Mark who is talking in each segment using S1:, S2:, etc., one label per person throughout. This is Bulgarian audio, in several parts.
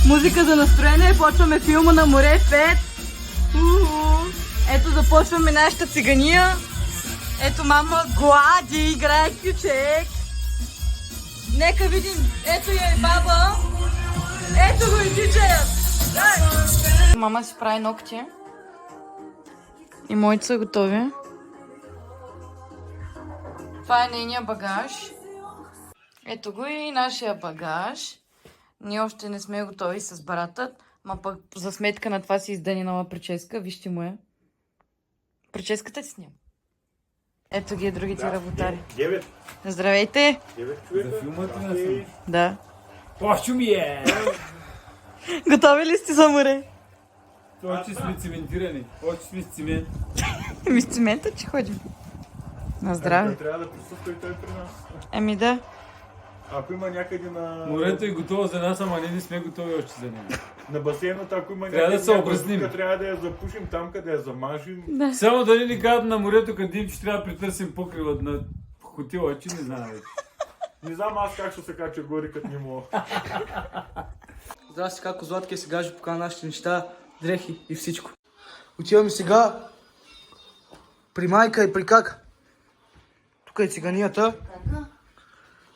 S1: Музика за настроение, почваме филма на море 5. Ето започваме нашата цигания. Ето мама глади, играе ключек. Нека видим, ето я и баба. Ето го и диджеят. Мама си прави ногти. И моите са готови. Това е нейния багаж. Ето го и нашия багаж. Ние още не сме готови с барата, ма пък за сметка на това си издани нова прическа. Вижте му я. Прическата си снимам. Ето ги другите работари.
S2: 9.
S1: Здравейте!
S2: 9 човека.
S3: За филмата на съм.
S1: Да.
S3: Плащу ми е!
S1: Готови ли сте за море?
S3: Още сме цементирани. Още сме с цемент.
S1: Ми с цимента, че ходим. На здраве.
S2: Трябва да присъства и той при нас.
S1: Еми да.
S2: Ако има някъде на...
S3: Морето е готово за нас, ама ние не сме готови още за него.
S2: На басейната, ако има
S3: Трябва
S2: някъде...
S3: да се образним.
S2: Трябва да я запушим там, къде я замажим.
S1: Да.
S3: Само да ни кажат на морето, къде им, че трябва да притърсим покрива на хотела, че не знам вече.
S2: Не знам аз как ще се кача горе, като не мога.
S4: Здрасти, како Златки сега ще покана нашите неща, дрехи и всичко. Отиваме сега при майка и при как. Тук е циганията.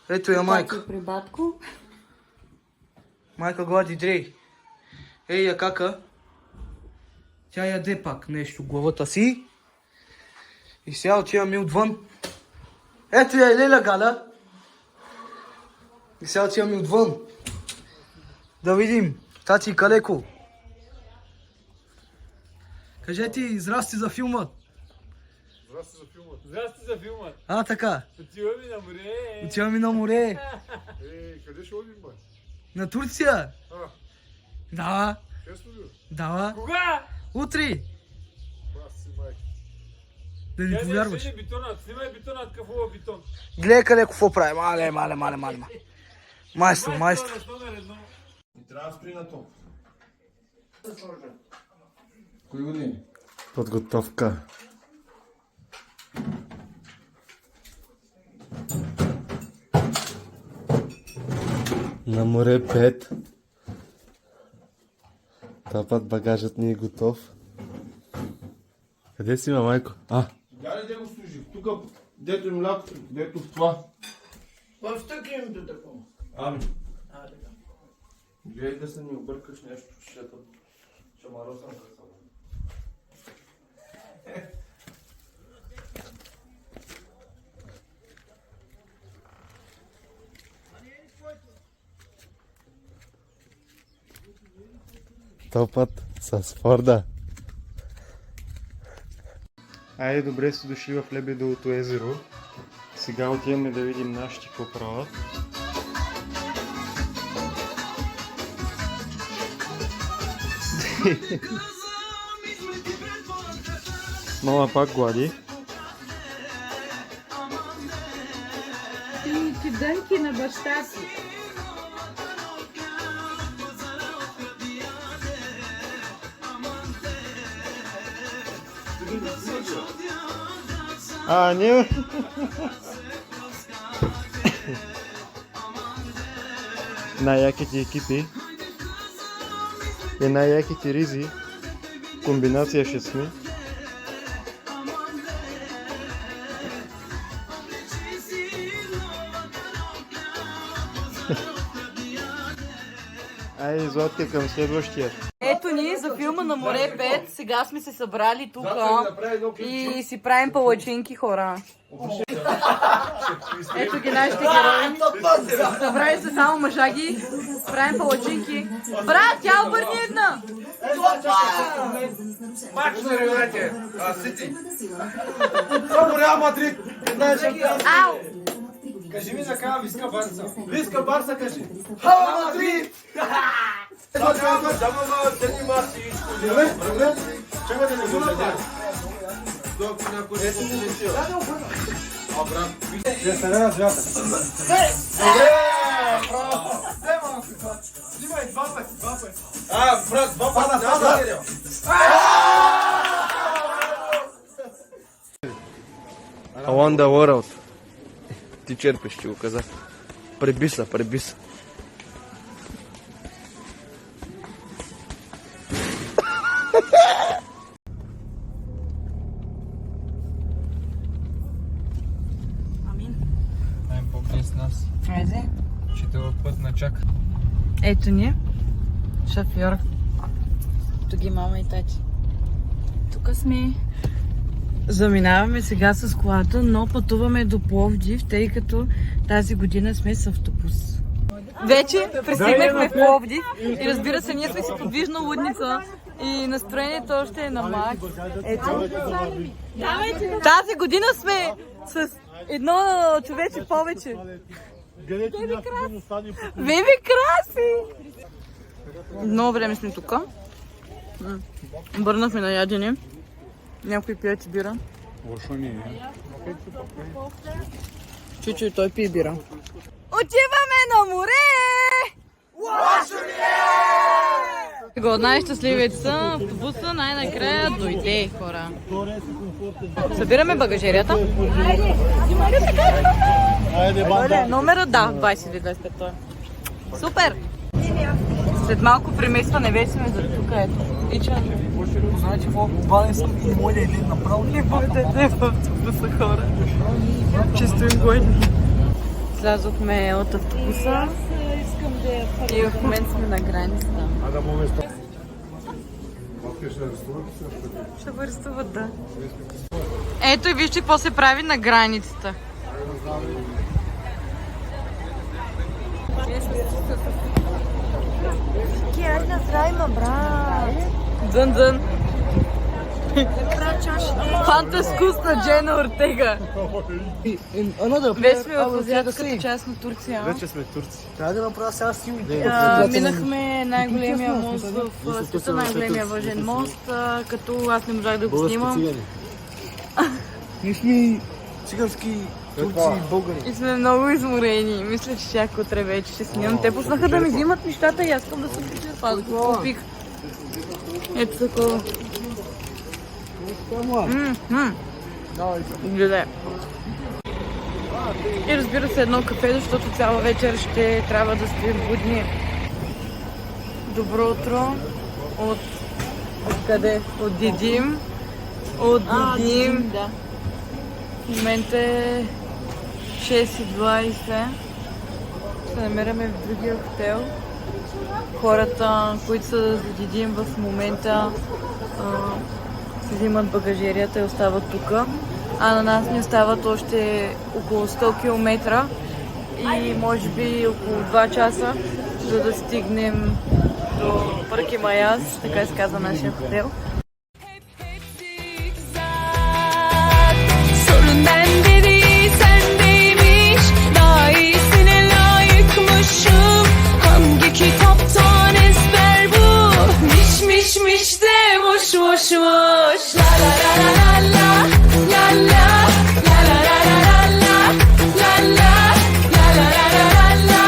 S4: Ето я майка.
S1: При батко.
S4: Майка глади дрей. Ей я кака. Тя яде пак нещо в главата си. И сега отиваме отвън. Ето я и Леля Галя. И сега отиваме отвън. Да видим. Тати и Калеко. Кажете здрасти за филма.
S2: Здрасти за филма.
S3: Здрасти за филма.
S4: А, така.
S3: Отиваме на море.
S4: Отиваме на море.
S2: Къде ще ходим, бе?
S4: На Турция.
S2: А,
S4: Да.
S2: честно ли?
S4: Да.
S3: Кога?
S4: Утре.
S2: Бас си майка.
S4: Да не повярваш.
S3: Снимай бетонът. Снимай бетонът, какъв хубав бетон.
S4: Гледай къде какво прави. Мале. Майстор.
S2: И трябва да спри на то.
S3: Кои години?
S2: Подготовка.
S5: На море 5. Това път багажът ни е готов. Къде си, майко?
S2: Галя, де го служи? Тук, дето им лято, дето в това.
S4: В стъклянето такова.
S2: Ами. Гледай да се ни объркаш нещо, ще маросам красава.
S5: Този път с Форда. Айде, добре си дошли в Лебедовото езеро. Сега отиваме да видим нашите какво правят. Мама пак глади.
S1: Ти дънки на баща си.
S5: Не. Най-яките екипи и най-яките ризи. Комбинация ще сме. Айде, Златка, към следващия.
S1: Ето ни за филма на море 5. Сега сме се събрали тук и си правим палачинки, хора. Ето ги нашите герои. Събрали се само мъжаги. Правим палачинки. Брат, тя обърни една!
S6: Матч на ревете! Сити! Само Реал Мадрид!
S1: Ау!
S6: Кажи ми накрая Виска Барса. Виска Барса кажи. Хала Мадрид!
S2: Чакай да не го даде.
S6: Брат, два пъти.
S5: I won the world. Ти черпиш, ще го каза. Пребиса.
S1: Айде.
S6: Ще те път на чак.
S1: Ето ни. Шофьор. Тук ги мама и тати. Тук сме. Заминаваме сега с колата, но пътуваме до Пловдив, тъй като тази година сме с автобус. Вече пристигнахме в Пловдив и разбира се, ние сме си подвижна лудница и настроението още е на макс. Ето. Тази година сме с едно човече повече. Беби краси! Много време сме тук. Бърнахме на ядене. Някой пият бира.
S3: Лошо не е.
S1: Чичо и той пие бира. Отиваме на море! Най-щастливите са, автобуса най-накрая дойде, хора. Събираме багажерията. Номера, да, 22-25 той. Супер! След малко преместване вече сме за тук, ето. Ича.
S4: Знаете какво? Обаден съм и моля или направо
S1: Не бъдете в автобуса, хора. Чисто им гойни. Слязохме от автобуса и в момента сме на границата. Ще го арестуват, да. Ето и вижте какво се прави на границата.
S7: Киадна здравима, брат.
S1: Дън-дън. Фанта вкусна Джена Ортега. Вече сме в азиатската част на Турция.
S5: Вече сме турци.
S4: Трябва да направя сега силни.
S1: Минахме най-големия мост в света, най-големия въжен мост, като аз не можах да го снимам.
S4: Ние сме цигански турци и българи.
S1: И сме много изморени. Мисля, че всяко утре вече ще снимам. Те пуснаха да ми взимат нещата и аз искам да се причерпа. Аз го купих. Ето такова. Гледай. И разбира се едно кафе, защото цяла вечер ще трябва да стоим будни. Добро утро от къде? От Дидим. От Дидим. Да. В момента е 6:20. Се намираме в другия хотел. Хората, които са за Дидим в момента, си взимат багажерията и остават тук. А на нас ни остават още около 100 км и може би около 2 часа, за да стигнем до Парк Маяс, така се казва нашия хотел.
S8: Sorun bende değil sendeymiş. Daha iyisine layıkmışım. Hangi kitaptan ezber bu? Miş miş miş de boş boş boş. La la la la la la la la la la la la la la la la la la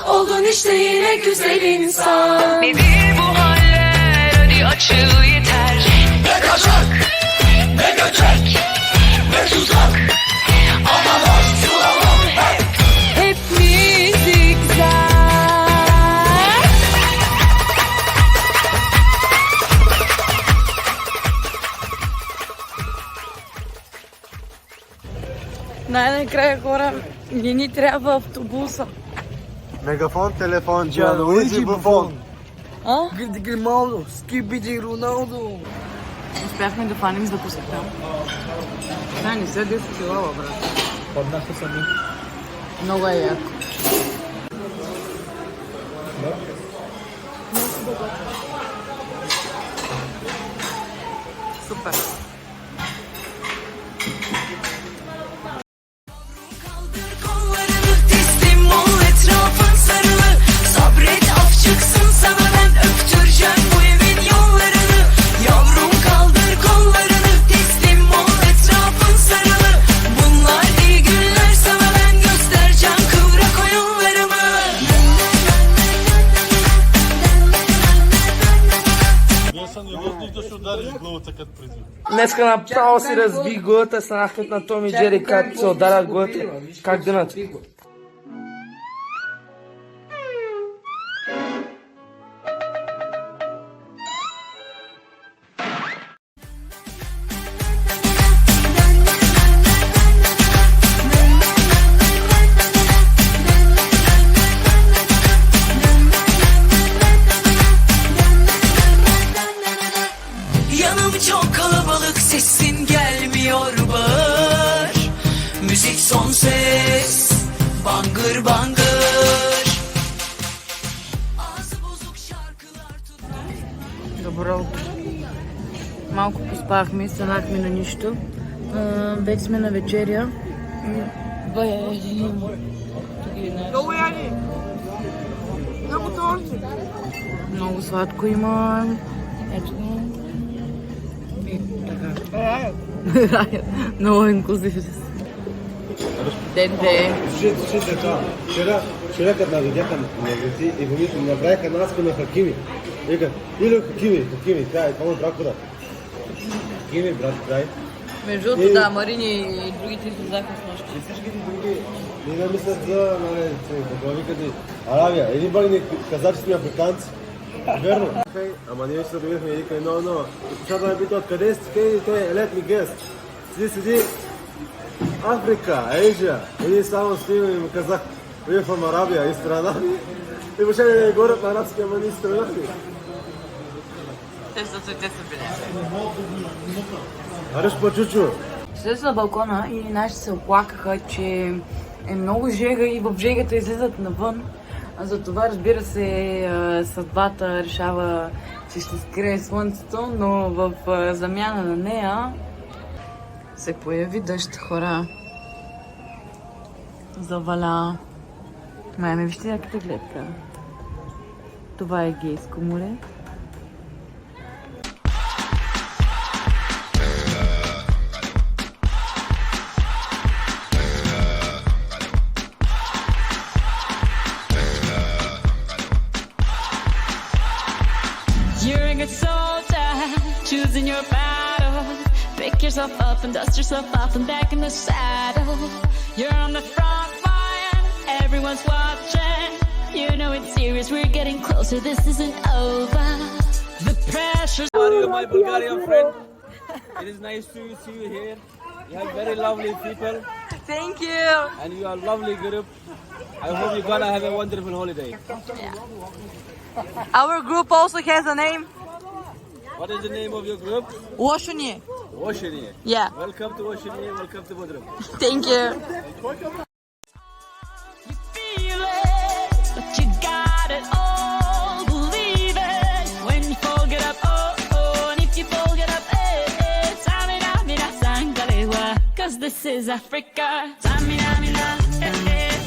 S8: oldun işte yine güzel insan. Nedir bu haller hadi açıl yeter. Ne kaçak ne göçek ne tuzak. Ama boş sulamam hep mi zigzag.
S1: Най-накрая, хора, не ни трябва автобуса.
S5: Мегафон, телефон, Джануиджи Буфон.
S4: Грималдо, Скибиджи Роналдо.
S1: Успяхме да фаним за косата. Да, не са 10 килова, брат.
S6: Паднаха сами.
S1: Много е яко. Супер.
S8: Kaldır kollarını teslim ol etrafın sarılı. Sabret af çıksın sana ben öptüreceğim bu evin yollarını. Yavrum kaldır kollarını teslim ol etrafın sarılı. Bunlar iyi günler sana ben göstereceğim kıvrak oyunlarımı.
S4: Днеска направо си разби главата, станах като на Том и Джери, как се ударят главата. Как дънат.
S1: Добро утро. Малко поспахме, станахме на нищо. Вече сме на вечеря.
S7: Много яли. Много торти.
S1: Много сладко има. Ето го. И така. Много инклюзивен. Ден.
S2: Слушай така, вчера като навидяха негрици и войните ми направиха наска на Хакими. Викат, или Хакими, край, това му бракода. Хакими, брат, край.
S1: Между другото, да, Марини и другите излизаха с нощи.
S2: И всичките други не мислят за, нали, какво викат, Аравия. Един бъдни каза, че сме африканци. Верно. Ама ние ще се довидихме и викаме, но. И почна да ме пита, откъде сте, и той, let me guess. Седи, Африка, Азия. Един само снимам и му казах, we're from Arabia, и страна ми. И почна да ми говорят на арабски, ама ни страна ми.
S1: Те са били.
S2: Ареш па, чучу.
S1: Слез на балкона и нашите се оплакаха, че е много жега и в жегата излизат навън. Затова, разбира се, съдбата решава, че ще скрие слънцето, но в замяна на нея се появи дъжд, хора. Заваля. Майме, вижте яката гледка. Това е гейско море.
S8: You're a good soldier, choosing your battle. Pick yourself up and dust yourself off and back in the saddle. You're on the front line, everyone's watching. You know it's serious, we're getting closer, this isn't over. The pressure's
S6: How are you, my Bulgarian friend? It is nice to see you here. You have very lovely people
S1: Thank you!
S6: and you are lovely group. I hope you're gonna have a wonderful holiday.
S1: Our group also has a name.
S6: What is the name of your group?
S1: Oshuni.
S6: Oshini.
S1: Yeah.
S6: Welcome to Oshini, welcome to Bodrum.
S1: Thank you.
S8: You feel it, but you got it all. Believe it when you fall, get up. Oh, oh, and if you fall, get up. Samina, mina, sangalewa. Cause this is Africa. Samina, mina,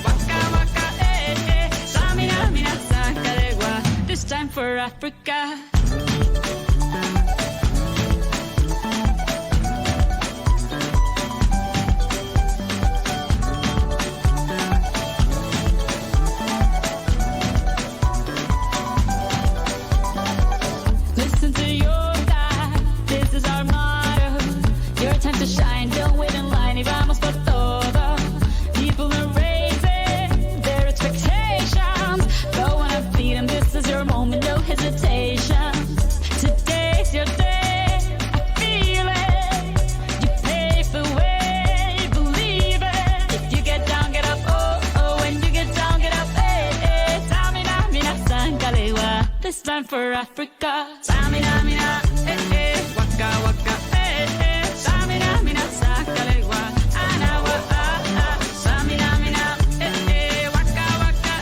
S8: waka, waka, Samina, mina, sangalewa. This time for Africa. Listen to your God, this is our motto. Your time to shine, don't wait in line. Y vamos por todo. People are raising their expectations. Go on and feed them, this is your moment, no hesitation. Today's your day, I feel it. You pave the way, believe it. If you get down, get up, oh, oh. When you get down, get up, Samina, mina, sangalewa. This time for Africa. Samina, mina, waka, waka, Samina, mina, sangalewa. Anawa, Samina, mina, waka, waka,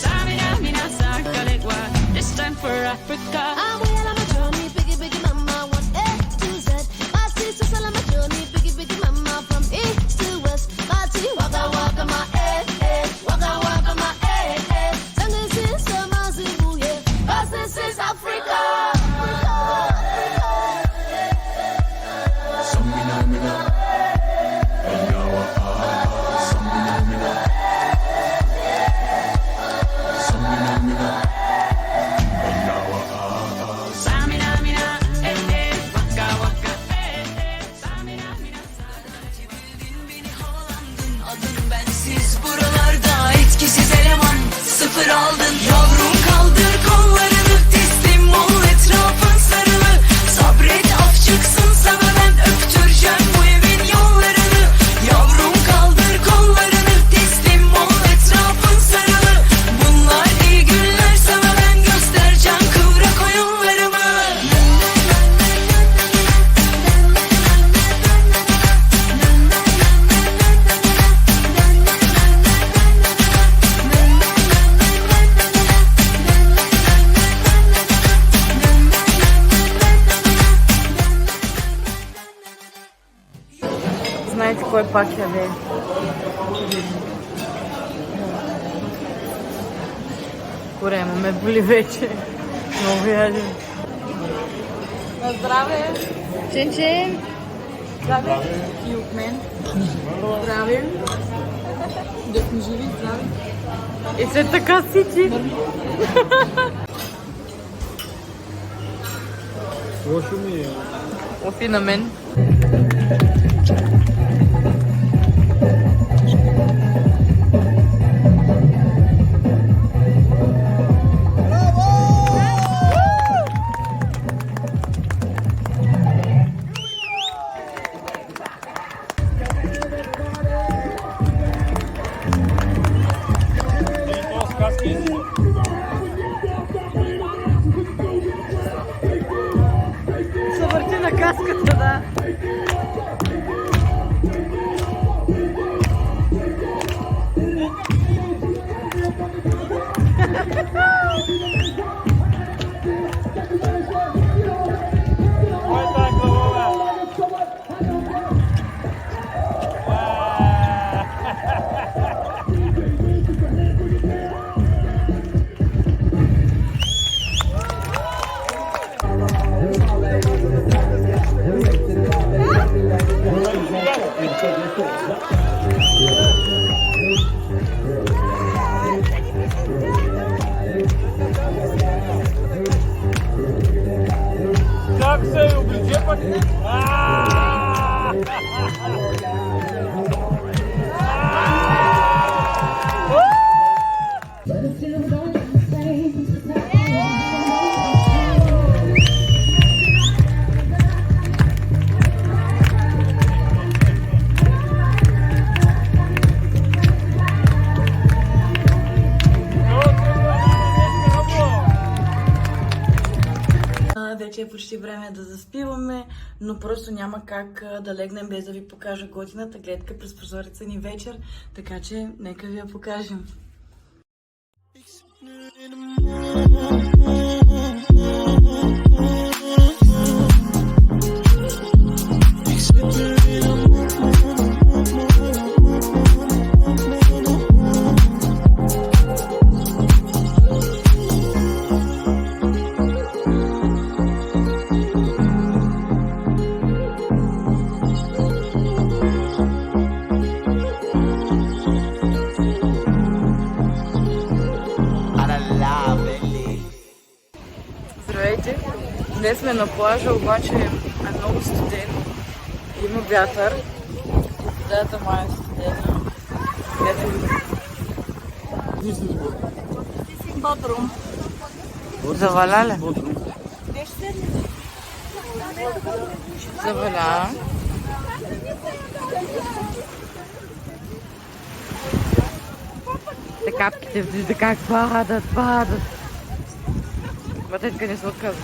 S8: Samina, mina, sangalewa. This time for Africa.
S9: I'm well on my journey, biggie, biggie mama, one A to Z. My sister's all on my journey, biggie, biggie mama, from east to west. My tea, waka, waka, my waka, waka, my Sangin' sister, my zibu, yeah. 'Cause this is Africa.
S8: Samina, mina, waka, waka, Samina, mina,
S10: Adım bensiz buralarda etkisiz eleman. Sıfır aldın yavrum, kaldır kollarını, teslim ol, etrafın sarılı. Sabret, af çıksın sana, ben öptüreceğim bu evin yollarını. Yavrum kaldır kollarını, teslim ol, etrafın sarılı. Bunlar iyi günler, sana ben göstereceğim kıvrak oyunlarımı.
S1: кой пак я ве. Корема ме боли вече. Много ядем. На здраве! Чин-чин! Здраве! И от мен. Здраве! Да сме живи, здраве! И след така сити!
S3: Лошо ми е.
S1: Офи на мен. Се върти на каската, да.
S3: Как се обличе пък?
S1: Вече е почти време да заспиваме, но просто няма как да легнем без да ви покажа готината гледка през прозореца ни вечер, така че нека ви я покажем. Здравейте! Днес сме на плажа, обаче е много студено. Има вятър. Водата май е студена. Ето ви. Бодрум. Заваля ли? Заваля. Капките, вижда как падат. Батетка не се отказва.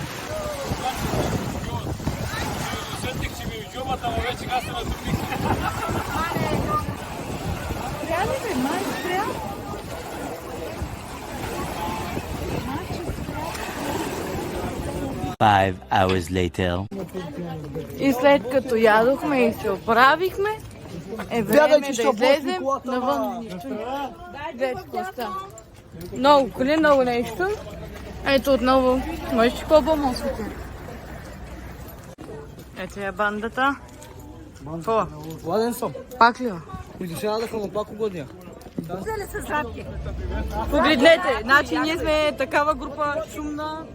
S3: Усетих, че ми е джобата, но вече аз се натрудих.
S1: Реално бе, май спря.
S11: Five hours later.
S1: И след като ядохме и се оправихме, е време да излезем навън. Нищо няма. Детко остава. Много коли, много нещо. Ето отново мъжче по-бомосвите. Ето е бандата. Какво?
S4: Гладен съм.
S1: Пак ли?
S4: И сега да съм пак угодния.
S1: Погледнете, значи ние сме такава група шумна.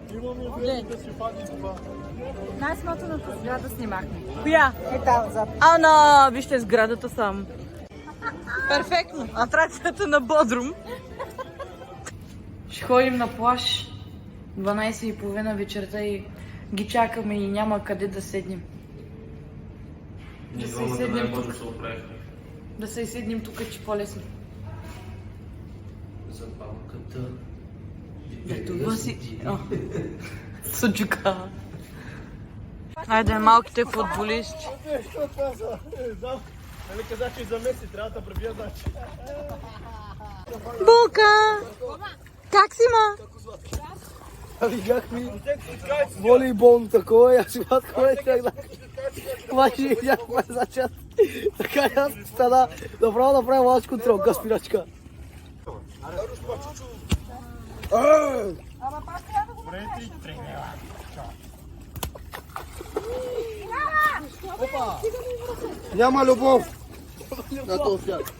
S7: Най-смотаната сграда снимахме.
S1: Коя?
S7: Е там зад.
S1: Ана, вижте сградата сам. Перфектно. Атракцията на Бодрум. Ще ходим на плаж 12:30 вечерта и ги чакаме и няма къде да седнем. Да се изседнем тук. Да се изседнем тук, че по-лесно.
S4: За палката.
S1: Да, това си... Суджука. Айде, малките футболисти.
S2: Нали казах, че и за Меси трябва да пребия значи.
S1: Бука! Как си, ма?
S4: Видях ми волейбол такова и аз си такова и так да. Това ще видях ме зачат. Така аз стана направо лач контрол, спирачка.
S2: Няма любов на този свят.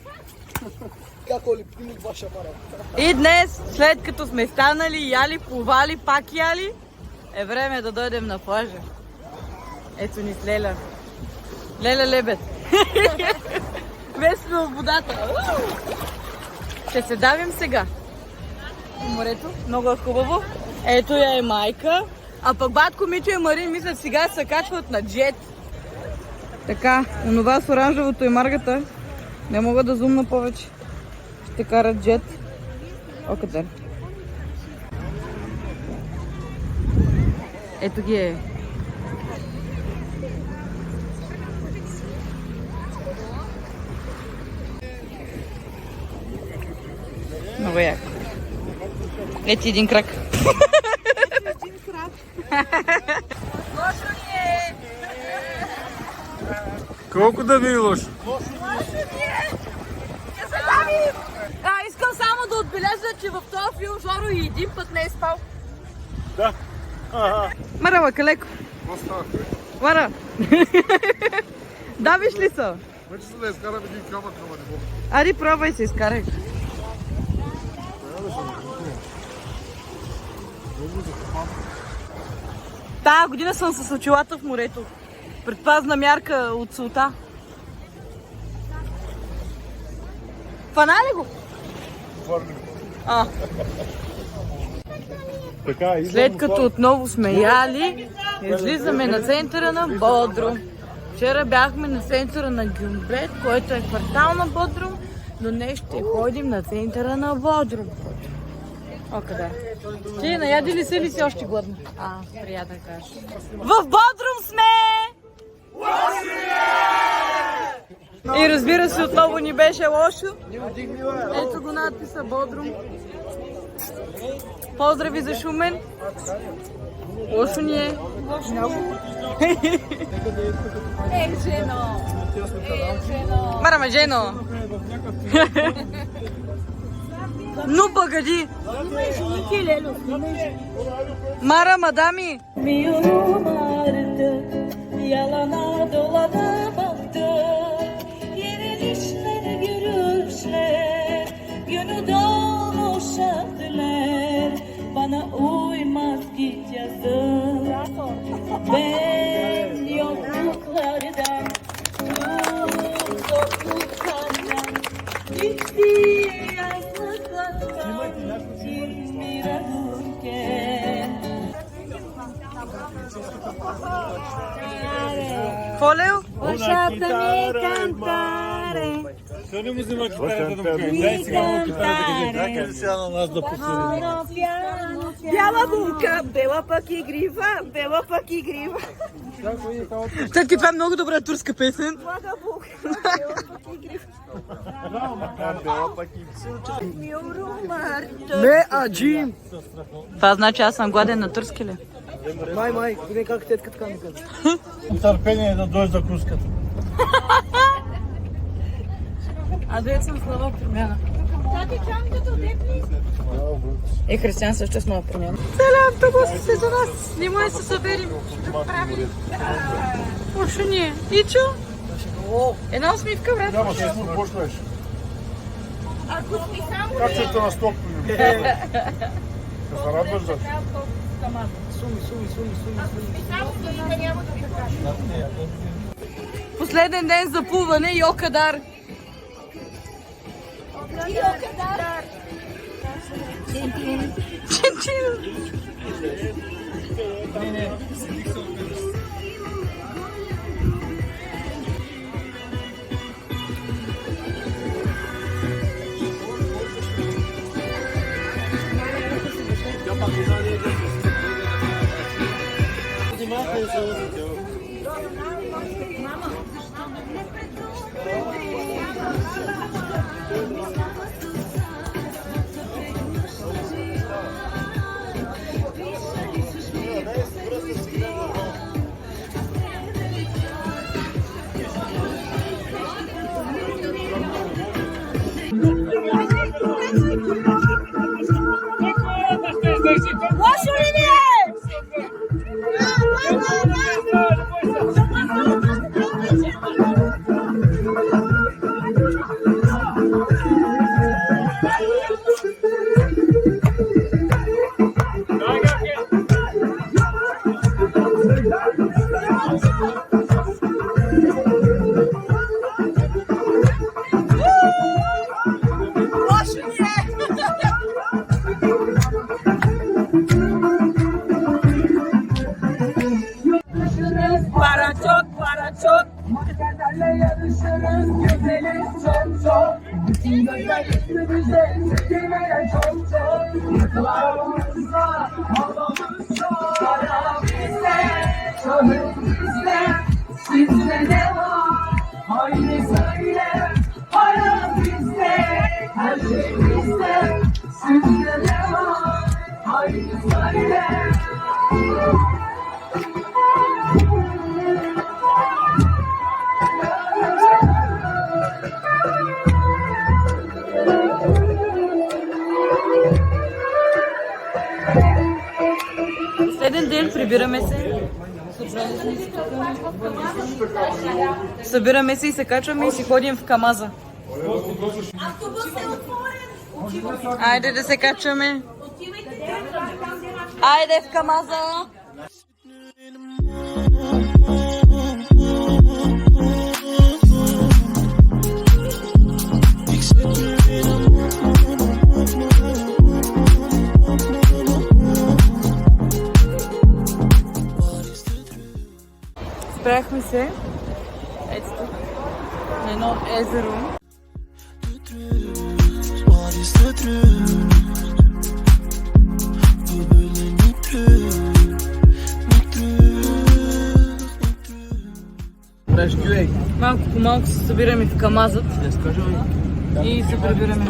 S1: И днес, след като сме станали, яли, плували, пак яли, е време да дойдем на плажа. Ето ни с Леля. Леля Лебед. Без сме в водата. Ще се давим сега. Морето, много е хубаво. Ето я е майка. А пък батко Мичо и Марин мислят сега се качват на джет. Така, онова с оранжевото и маргата. Не мога да зумна повече. Ще карат джет. О, къде? Ето ги е. Много яко. Ето един крак. Лошо ни е!
S3: Колко да ви е лошо?
S1: Лошо ни е! Ще се бавим! Искам само да отбележа, че в този филм Жоро и един път не е спал.
S2: Да.
S1: Марава, калеко. Мара. Давиш ли са?
S2: Вече се да изкарам един камък на ниво.
S1: Ари, пробвай се, изкарай. Тая година съм с очилата в морето. Предпазна мярка от солта. Фана ли го? След като отново сме яли, излизаме на центъра на Бодрум. Вчера бяхме на центъра на Гюмбет, който е квартал на Бодрум, но днес ще ходим на центъра на Бодрум. О, къде? Ти наяди ли се или си още гладна? Приятна каша. В Бодрум сме! И разбира се, отново ни беше лошо. Ето го надписа Бодрум. Поздрави за Шумен. Лошо ни е. Жено! Мараме, жено! Ну, погоди! Mara, madami!
S8: Bir yolum vardı, yalana dolana baktım. Yenilişler, görüşler, günü dolmuşaktılar. Bana uymaz git yazdım. Ben yokluklardan, zorluklardan, gitti yazlıklardan, bir ararken.
S1: Foleo?
S8: Lasciatemi cantare,
S3: Sono musica chitarra da Dai сега му китара да кажем. Сега на нас да посилим.
S1: Бяла булка, бела пък и грива, бела пък и грива. Тътки, това е много добра турска песен. Блага булка, бела пък и грива.
S4: Не, аджим!
S1: Това значи аз съм гладен на турски ли?
S4: Май, не как тетка така ми каза.
S2: Търпение да дойде за круската.
S1: Аз дойде съм с нова промяна. Е, християн също с нова промяна. Целият автобус се за нас. Не може да се съберим. Лошо ни е. Ичо? Една усмивка, брат.
S2: Няма, ще му почнеш. Как ще те настопим? Ще се радваш за това.
S4: Суми.
S1: Последен ден за плуване и Окадар. Чин-чин. Лошо ли ми е? Para çok, para çok. Последен ден, прибираме се. Събираме се и се качваме и си ходим в Камаза. Айде да се качваме. Айде в Камаза. Спряхме се ето тук, на едно езеро. Малко по малко се събираме в Камазът и се прибираме.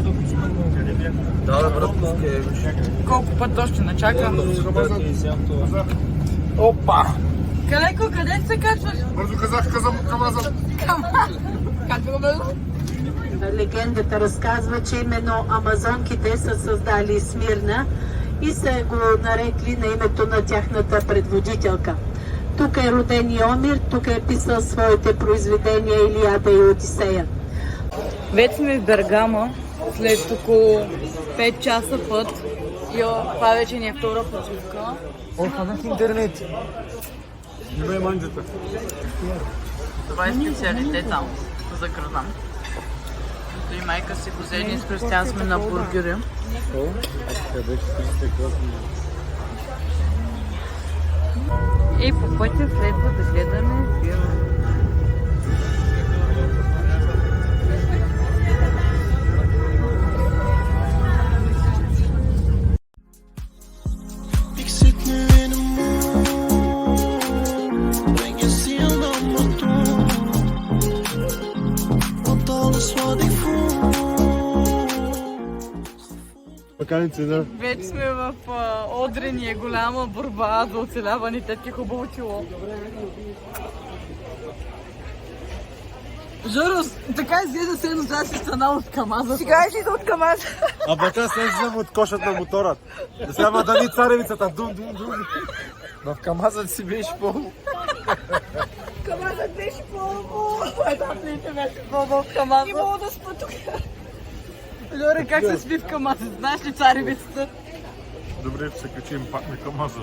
S1: Колко път още начака? Опа! Калеко, къде се качваш?
S2: Бързо казах Камаза.
S1: Как го бе?
S12: Легендата разказва, че именно амазонките са създали Смирна и са го нарекли на името на тяхната предводителка. Тук е роден и Омир, тук е писал своите произведения Илиада и Одисея.
S1: Вече сме в Бергама, след около 5 часа път. Това вече ни е втора почивка.
S4: Фанах интернет.
S2: Има манджата.
S1: Това е специалитет там за града. И майка си го взе и с Кристиан сме на бургери. И по пътя следва да гледаме филм. Вече сме в Одрин и е голяма борба за оцеляване. Тетки хубаво чело. Жорос, така изглежда се едно да си стана от Камаза. Сега е си от Камаза.
S2: Абе, тя се взема от кошът на моторът. Да сега ма дани царевицата. Дум. В Камазът си беше пълно.
S1: Камазът беше пълно. Етаплите беше пълно в Камаза. Не мога да спа тук. Льоре, как се спи в Камаза? Знаеш ли царевицата?
S2: Добре, че се качим пак на Камаза.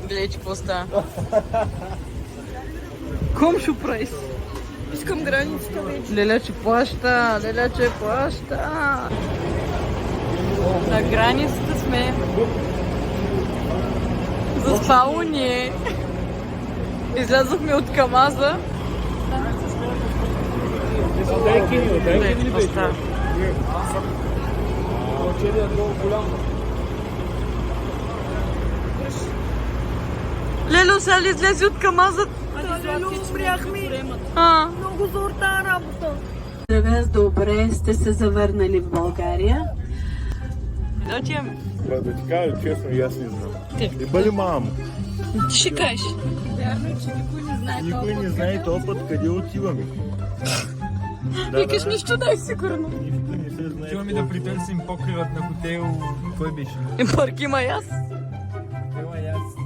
S1: Гледай, че какво става. Комшо прайс. Искам границата вече. Леля, че плаща. На границата сме. Заспало ни е. Излязохме от Камаза. Гледай, какво става. Лело, сега ли излезе от Камазът? Лело, умряхме. Много злата работа.
S12: Добре сте се завърнали в България.
S1: Да отиваме.
S2: Да ти кажа честно, и аз не знам. И бъде мамо.
S1: Ти ще кажеш. Вярно, че никой не знае
S2: този път къде отиваме.
S1: Викаш нищо, дай сигурно.
S2: Нищо не се
S3: Отиваме да притърсим покривът на хотел. Кой беше?
S1: Парк има и аз.
S3: Ела и аз.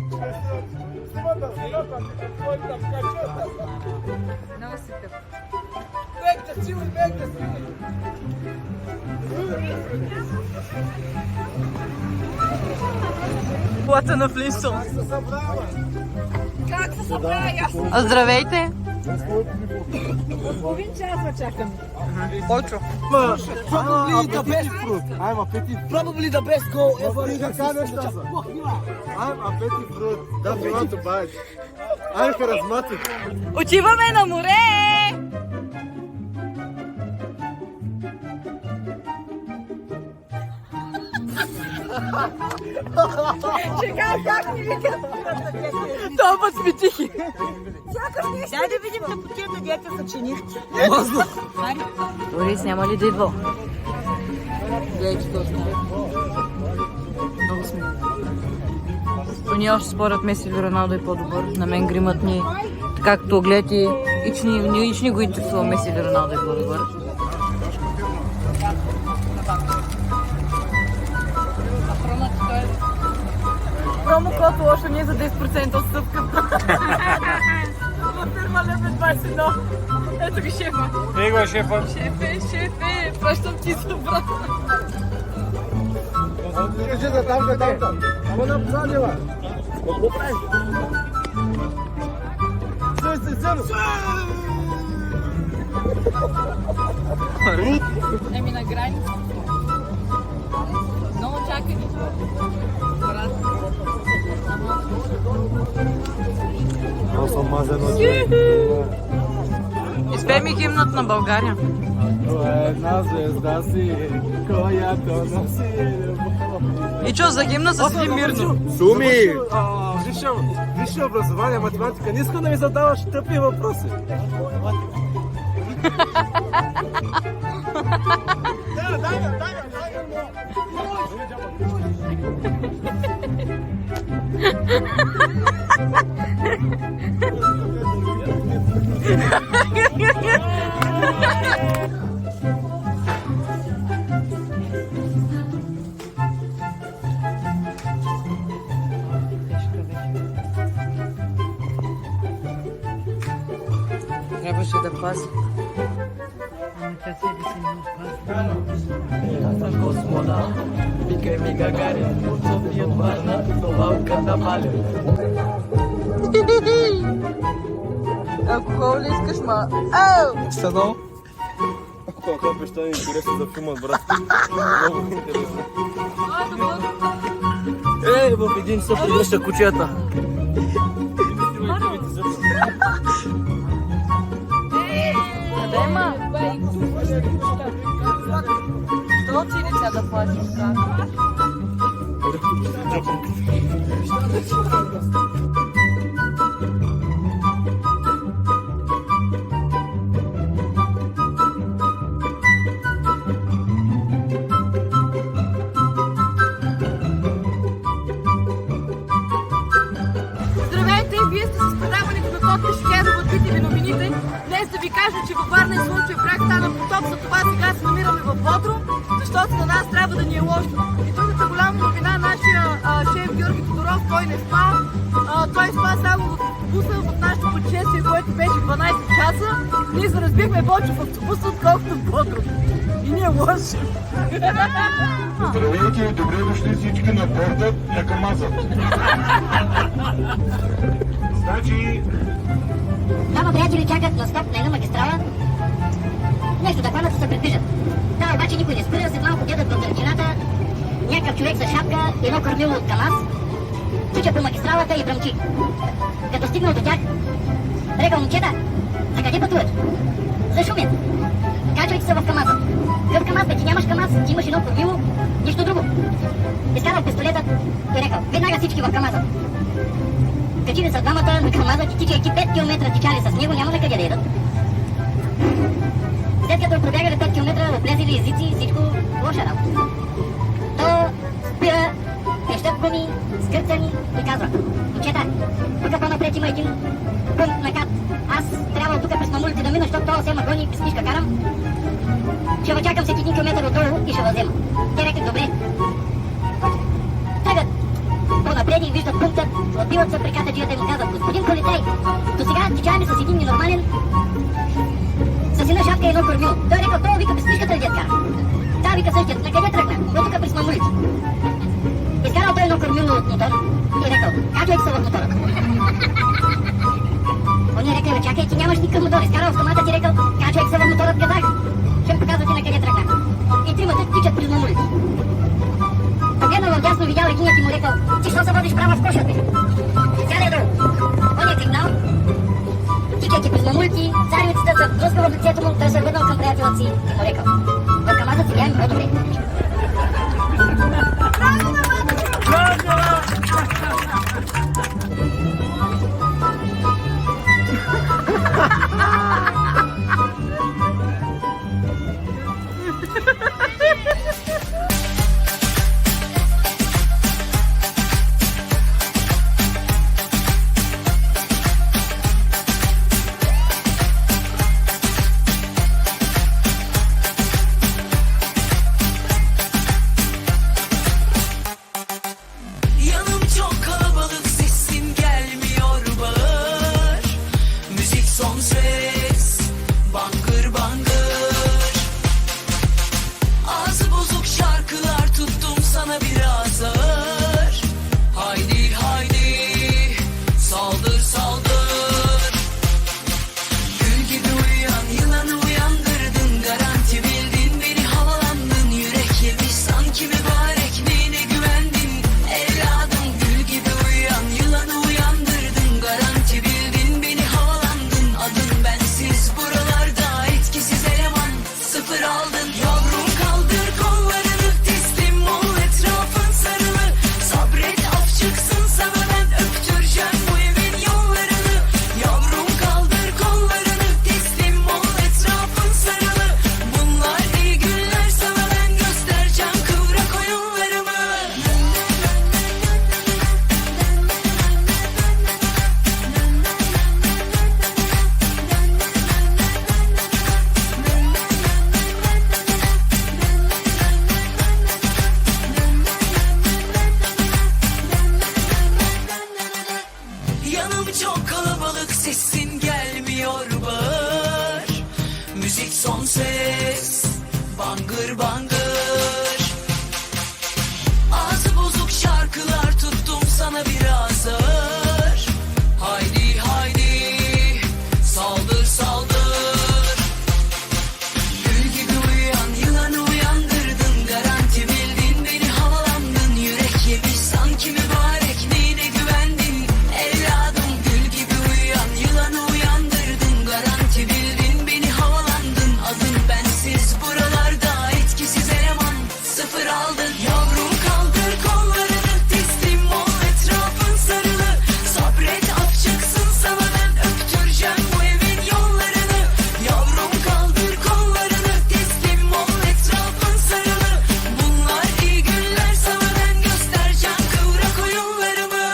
S1: Много си къп. Плата на Флинстон.
S7: Как се събрая?
S1: Здравейте!
S7: Половин час ме чакам.
S1: Почо.
S2: Probably the best fruit. I'm a petit.
S4: Probably the best goal ever.
S2: I'm a petit fruit. That you want to buy. I'm charismatic.
S1: Отиваме на море!
S7: Чекай, как ни викат?
S1: Това път сме тихи.
S7: Дай да видим на путията дете са чинихти.
S1: Борис, няма ли да идва? Гледай, че това става. Много сме. То ние още според Меси или Роналдо е по-добър. На мен гримът ни, както гледате, ични го интересува Меси или Роналдо е по-добър. Промокод лошо ни е за 10% отстъпка. Фирма Лебед 21. Ето ги шефа.
S3: Ей го шефа.
S1: Шефе, пращам ти за брат.
S2: Кажи за тамка. Ама на псалива.
S1: Еми на граница. Много чакани.
S2: Аз съм мазен от
S1: Изпей ми химнат на България.
S2: една звезда си, която носи.
S1: И чо, за химна са си мирно.
S2: Суми! Висше образование, математика. Не искам да ми задаваш тъпи въпроси.
S1: Трябваше да пази. Космона, викай ми Гагарин, от София от Варна, до Валка на Малин. Алкохол ли искаш, ма? Ау!
S4: Стано?
S2: Това пеща е интересно за филма, брат. Много интересно.
S4: В един се превръща кучета.
S1: Къде има? Що ти лица да платиш как?
S7: Здравейте, вие сте с предаването на Тотли Шикеров от Бити ви новините. Днес да ви кажа, че във Варна и Слънчев бряг стана потоп, за това сега се намираме в Бодрум, защото на нас трябва да ни е лошо. И другата голяма новина, нашия шеф Георги Тодоров, той не спа. Той спа само в автобуса в нашето пътешествие, което беше 12 часа. Ние се разбихме повече в автобуса, отколкото в Бодрум. И ние лоши.
S13: Здравейте и добре дошли всички на борда на Камаза. Значи...
S14: Двама приятели чакат на стоп на една магистрала. Нещо да хванат се придвижат. Там обаче никой не спира, след малко гледат в далечината някакъв човек с шапка, едно кормило от КамАЗ, тича по магистралата и бръмчи. Като стигнал до тях, рекал: момчета, за къде пътуват? За Шумен. Качвайте се в КамАЗа. Какъв КамАз, бе? Ти нямаш КамАз, ти имаш едно кормило, нищо друго. Изкарал пистолетът и рекал: веднага всички в КамАза. Качили са двамата на КамАза, тичайки 5 км тичали с него, няма на къде да едат. След като пробягали 5 км, облезли езици, всичко лоша работа. То спира, пещат гуми, скърцани и казва: момчета, тук по-напред има един пункт на КАТ. Аз трябвало тук през мамулите да мина, защото това се ма гони, с книжка карам. Ще чакам всеки 1 километър отдолу и ще възема. Те рекат, добре. Тръгат по-напред и виждат пунктът, отбиват се при катаджията и му казват, господин полицай, до сега тичаваме с един ненормален, с една шапка и едно кормило. Той е рекал, това вика без книжката ли дед кара? Та вика същият, на къде тръгна? От тук през мамулите. Изкарал той едно кормило от мотор и рекал, как човек са в мотора? Он е рекал, чакай, ти нямаш никакъв мотор. Изкарал автомата ти рекал, как човек са в мотора, казах. Ще ми показвате на къде тръгна. И тримата тичат през мамулите. Погледнал вдясно, видял единият и му рекал, ти що се водиш права в кошата? Сядай долу. Он е тръгнал, тикайки през мамулите, царевицата се блъскала в лицето му, той се върнал към приятелът си и му рекал, в камазът си бяем по-добре.
S10: Yanım çok kalabalık, sesim gelmiyor bağır. Müzik son ses, bangır bangır. Ağzı bozuk şarkılar tuttum sana biraz ağır. Haydi haydi, saldır saldır. Gül gibi uyuyan yılanı uyandırdın. Garanti bildin, beni havalandın. Yürek yemiş sanki mübarek, neyine güvendin? Evladım gül gibi uyuyan yılanı uyandırdın. Garanti bildin, beni havalandın. Adın bensiz buralarda etkisiz eleman. Sıfır aldın yavrum, kaldır kollarını, teslim ol, etrafın sarılı. Sabret af çıksın sana, ben öptüreceğim bu evin yollarını. Yavrum kaldır kollarını, teslim ol, etrafın sarılı. Bunlar iyi günler sana, ben göstereceğim kıvrak oyunlarımı. Yanım çok kalabalık, sesin gelmiyor bağır. Müzik son ses, bangır bangır. Ağzı bozuk şarkılar tuttum sana biraz ağır. Haydi haydi, saldır saldır. Gül gibi uyuyan yılanı uyandırdın. Garanti bildin, beni havalandın. Yürek yemiş sanki mübarek, neyine güvendin? Evladım gül gibi uyuyan yılanı uyandırdın. Garanti bildin, beni havalandın. Adın bensiz buralarda etkisiz eleman. Sıfır aldın yavrum, kaldır kollarını, teslim ol, etrafın sarılı. Sabret af çıksın sana, ben öptüreceğim bu evin yollarını. Yavrum kaldır kollarını, teslim ol, etrafın sarılı. Bunlar iyi günler sana, ben göstereceğim kıvrak oyunlarımı.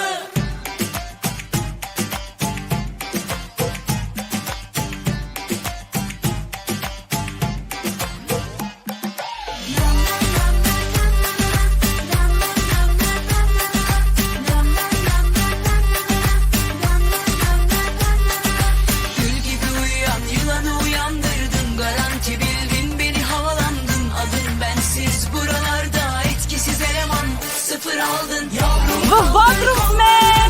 S10: Gül gibi uyuyan yılanı uyandırdın. Garanti bildin, beni havalandın. Adın bensiz buralarda etkisiz eleman. Sıfır aldın yavrum.
S1: В Бодрум сме!